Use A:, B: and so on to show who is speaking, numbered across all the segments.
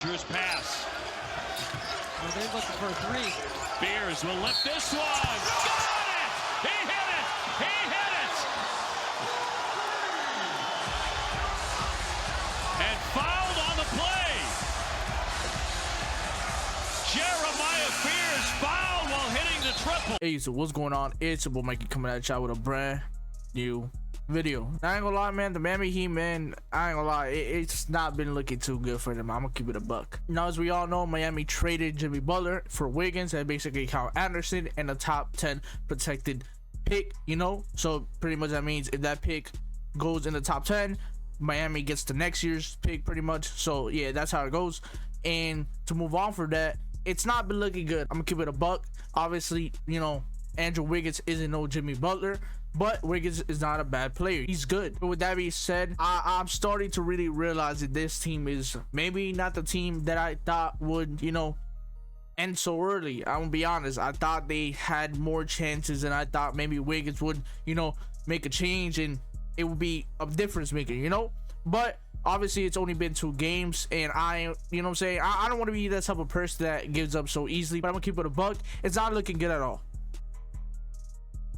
A: Drews pass.
B: Well, they're looking for a three.
A: Beers will lift this one. Got it! He hit it! He hit it! And fouled on the play. Jeremiah Fears fouled while hitting the triple.
C: Hey, so what's going on? It's your boy Mikey coming at y'all with a brand new video. I ain't gonna lie, man, the Miami Heat, man, I ain't gonna lie, it's not been looking too good for them. I'm gonna keep it a buck. Now, as we all know, Miami traded Jimmy Butler for Wiggins and basically Kyle Anderson and a top 10 protected pick, you know? So pretty much that means if that pick goes in the top 10, Miami gets the next year's pick pretty much. So yeah, that's how it goes. And to move on for that, it's not been looking good. I'm gonna keep it a buck. Obviously, you know, Andrew Wiggins isn't no Jimmy Butler, but Wiggins is not a bad player. He's good. But with that being said, I'm starting to really realize that this team is maybe not the team that I thought would, you know, end so early. I'm gonna be honest. I thought they had more chances, and I thought maybe Wiggins would, you know, make a change and it would be a difference maker, you know. But obviously it's only been 2 games, and you know what I'm saying, I don't want to be that type of person that gives up so easily. But I'm gonna keep it a buck. It's not looking good at all.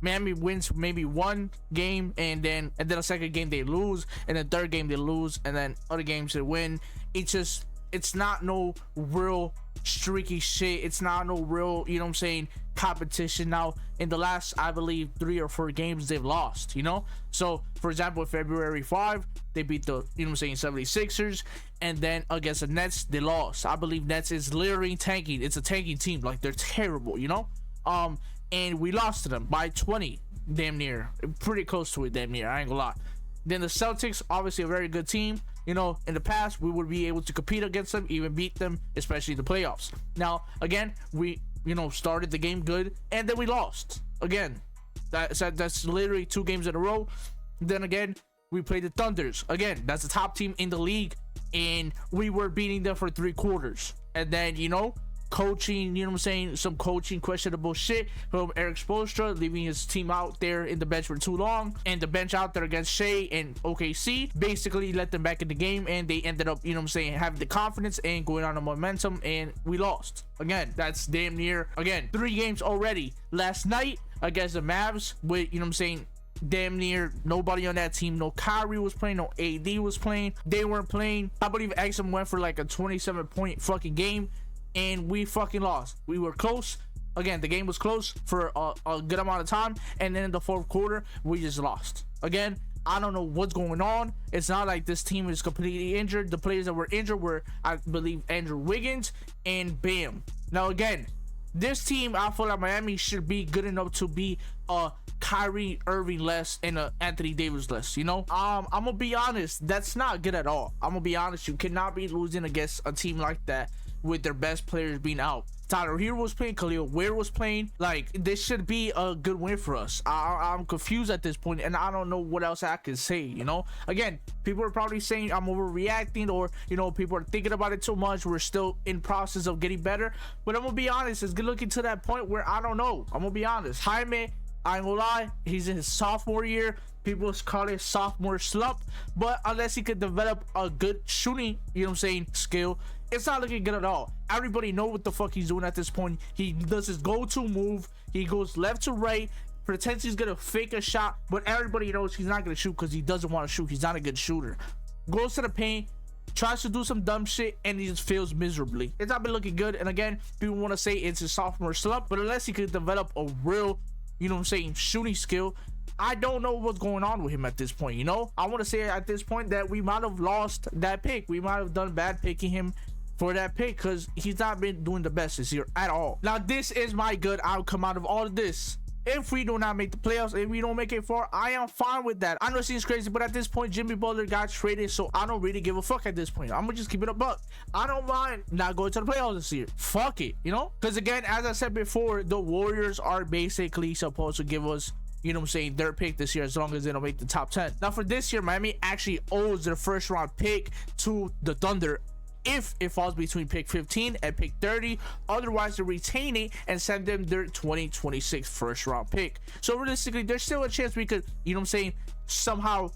C: Miami wins maybe 1 game, and then a second game they lose, and then third game they lose, and then other games they win. It's not no real streaky shit. It's not no real, you know what I'm saying, competition. Now in the last, I believe, 3 or 4 games they've lost, you know. So for example, February 5 they beat the, you know what I'm saying, 76ers, and then against the Nets they lost. I believe Nets is literally tanking. It's a tanking team, like they're terrible, you know. And we lost to them by 20, damn near, pretty close to it, damn near, I ain't gonna lie. Then the Celtics, obviously a very good team. You know, in the past we would be able to compete against them, even beat them, especially in the playoffs. Now again, we, you know, started the game good, and then we lost again. That's literally 2 games in a row. Then again, we played the Thunders again. That's the top team in the league, and we were beating them for 3 quarters. And then, you know, coaching, you know what I'm saying, some coaching questionable shit from Eric Spoelstra, leaving his team out there in the bench for too long, and the bench out there against Shea and OKC basically let them back in the game, and they ended up, you know what I'm saying, having the confidence and going on the momentum, and we lost again. That's damn near, again, 3 games already. Last night against the Mavs with, you know what I'm saying, damn near nobody on that team. No Kyrie was playing, no AD was playing, they weren't playing. I believe Exum went for like a 27-point fucking game, and we fucking lost. We were close. Again, the game was close for a good amount of time, and then in the 4th quarter we just lost. Again, I don't know what's going on. It's not like this team is completely injured. The players that were injured were, I believe, Andrew Wiggins and Bam. Now again, this team, I feel like Miami should be good enough to be a Kyrie Irving less and a Anthony Davis less, you know. I'm gonna be honest, that's not good at all. I'm gonna be honest, you cannot be losing against a team like that with their best players being out. Tyler Hero was playing, Khalil Ware was playing. Like, this should be a good win for us. I'm confused at this point, and I don't know what else I can say, you know. Again, people are probably saying I'm overreacting, or, you know, people are thinking about it too much. We're still in process of getting better, but I'm gonna be honest, it's looking to that point where I don't know. I'm gonna be honest, Jaime, I ain't gonna lie, he's in his sophomore year. People call it sophomore slump, but unless he could develop a good shooting, you know what I'm saying, skill, it's not looking good at all. Everybody know what the fuck he's doing at this point. He does his go-to move. He goes left to right, pretends he's gonna fake a shot, but everybody knows he's not gonna shoot because he doesn't want to shoot. He's not a good shooter. Goes to the paint, tries to do some dumb shit, and he just fails miserably. It's not been looking good. And again, people want to say it's a sophomore slump, but unless he could develop a real, you know what I'm saying, shooting skill, I don't know what's going on with him at this point, you know. I want to say at this point that we might have lost that pick. We might have done bad picking him for that pick, because he's not been doing the best this year at all. Now, this is my good outcome out of all of this. If we do not make the playoffs, if we don't make it far, I am fine with that. I know it seems crazy, but at this point, Jimmy Butler got traded, so I don't really give a fuck at this point. I'm gonna just keep it a buck. I don't mind not going to the playoffs this year. Fuck it, you know? Because again, as I said before, the Warriors are basically supposed to give us, you know what I'm saying, their pick this year, as long as they don't make the top 10. Now for this year, Miami actually owes their 1st round pick to the Thunder if it falls between pick 15 and pick 30. Otherwise, they retain it and send them their 2026 1st round pick. So realistically, there's still a chance we could, you know what I'm saying, somehow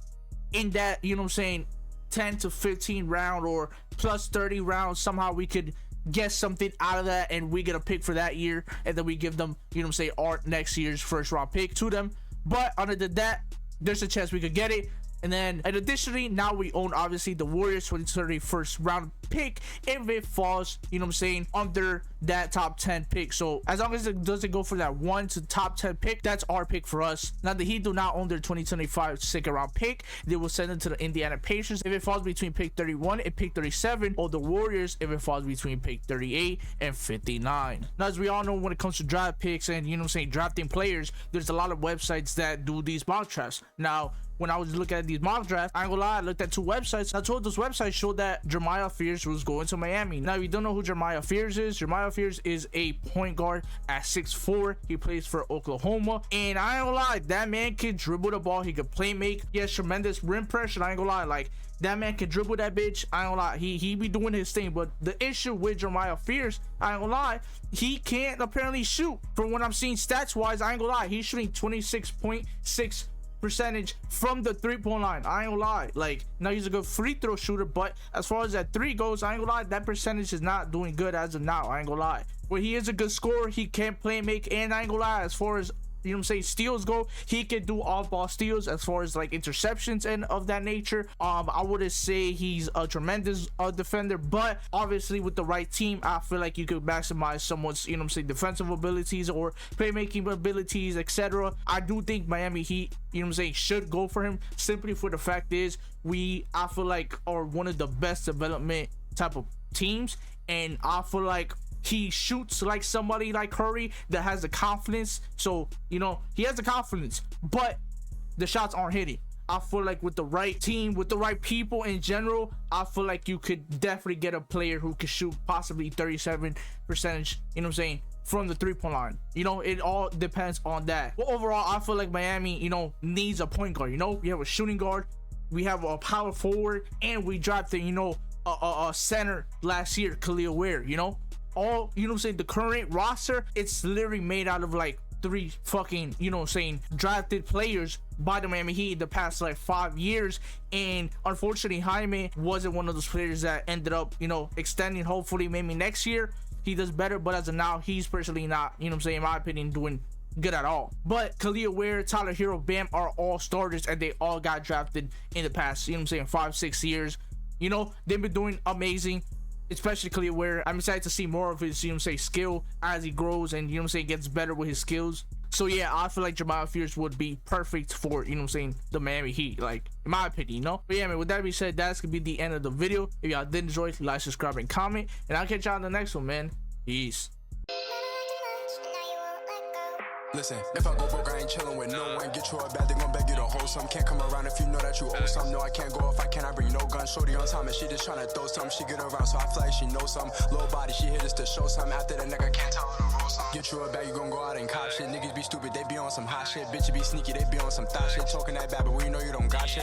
C: in that, you know what I'm saying, 10 to 15 round or plus 30 rounds. Somehow we could get something out of that, and we get a pick for that year, and then we give them, you know what I'm saying, our next year's first round pick to them. But other than that, there's a chance we could get it. And then, and additionally, now we own obviously the Warriors 2030 first round pick if it falls, you know what I'm saying, under that top 10 pick. So as long as it doesn't go for that 1 to top 10 pick, that's our pick for us. Now the Heat do not own their 2025 second round pick. They will send it to the Indiana Pacers if it falls between pick 31 and pick 37, or the Warriors if it falls between pick 38 and 59. Now, as we all know, when it comes to draft picks and, you know what I'm saying, drafting players, there's a lot of websites that do these mock drafts. Now, when I was looking at these mock drafts, I ain't gonna lie, I looked at 2 websites. I told those websites showed that Jeremiah Fears was going to Miami. Now, if you don't know who Jeremiah Fears is a point guard at 6'4". He plays for Oklahoma, and I ain't gonna lie, that man can dribble the ball. He can play make. He has tremendous rim pressure. I ain't gonna lie, like, that man can dribble that bitch. I ain't gonna lie, he be doing his thing. But the issue with Jeremiah Fears, I ain't gonna lie, he can't apparently shoot. From what I'm seeing stats wise, I ain't gonna lie, he's shooting 26.6% from the 3-point line. I ain't gonna lie, like, now he's a good free throw shooter, but as far as that 3 goes, I ain't gonna lie, that percentage is not doing good as of now. I ain't gonna lie, but he is a good scorer. He can play and make, and I ain't gonna lie, as far as, you know what I'm saying, steals go, he can do off-ball steals. As far as like interceptions and of that nature, I wouldn't say he's a tremendous defender, but obviously with the right team, I feel like you could maximize someone's, you know what I'm saying, defensive abilities or playmaking abilities, etc. I do think Miami Heat, you know what I'm saying, should go for him, simply for the fact is I feel like are one of the best development type of teams, and I feel like he shoots like somebody like Curry that has the confidence. So, you know, he has the confidence, but the shots aren't hitting. I feel like with the right team, with the right people in general, I feel like you could definitely get a player who could shoot possibly 37%, you know what I'm saying, from the 3-point line. You know, it all depends on that. But overall, I feel like Miami, you know, needs a point guard. You know, we have a shooting guard, we have a power forward, and we drafted, you know, a center last year, Khalil Ware, you know. All, you know what I'm saying, the current roster, it's literally made out of like 3 fucking, you know what I'm saying, drafted players by the Miami Heat the past like 5 years. And unfortunately, Jaime wasn't one of those players that ended up, you know, extending. Hopefully maybe next year he does better, but as of now, he's personally not, you know what I'm saying, in my opinion, doing good at all. But Khalil Ware, Tyler Hero, Bam are all starters, and they all got drafted in the past, you know what I'm saying, 5-6 years. You know, they've been doing amazing, especially Khalil Ware. I'm excited to see more of his, you know what I'm saying, skill as he grows and, you know what I'm saying, gets better with his skills. So yeah, I feel like Jeremiah Fears would be perfect for, you know what I'm saying, the Miami Heat, like, in my opinion, you know. But yeah, man, with that being said, that's gonna be the end of the video. If y'all did enjoy, like, subscribe, and comment, and I'll catch y'all in the next one, man. Peace.
D: Listen, if I go broke, I ain't chillin' with no one. Get you a bad, they gon' beg you to hold some. Can't come around if you know that you owe some. No, I can't go if I can't, I bring no gun. Shorty on time and she just tryna throw some. She get around, so I feel like she knows some. Low body, she hit us to show some. After the nigga can't tell her to roll some. Get you a bag, you gon' go out and cop shit. Niggas be stupid, they be on some hot shit. Bitches be sneaky, they be on some thot shit. Talking that bad, but we know you don't got shit.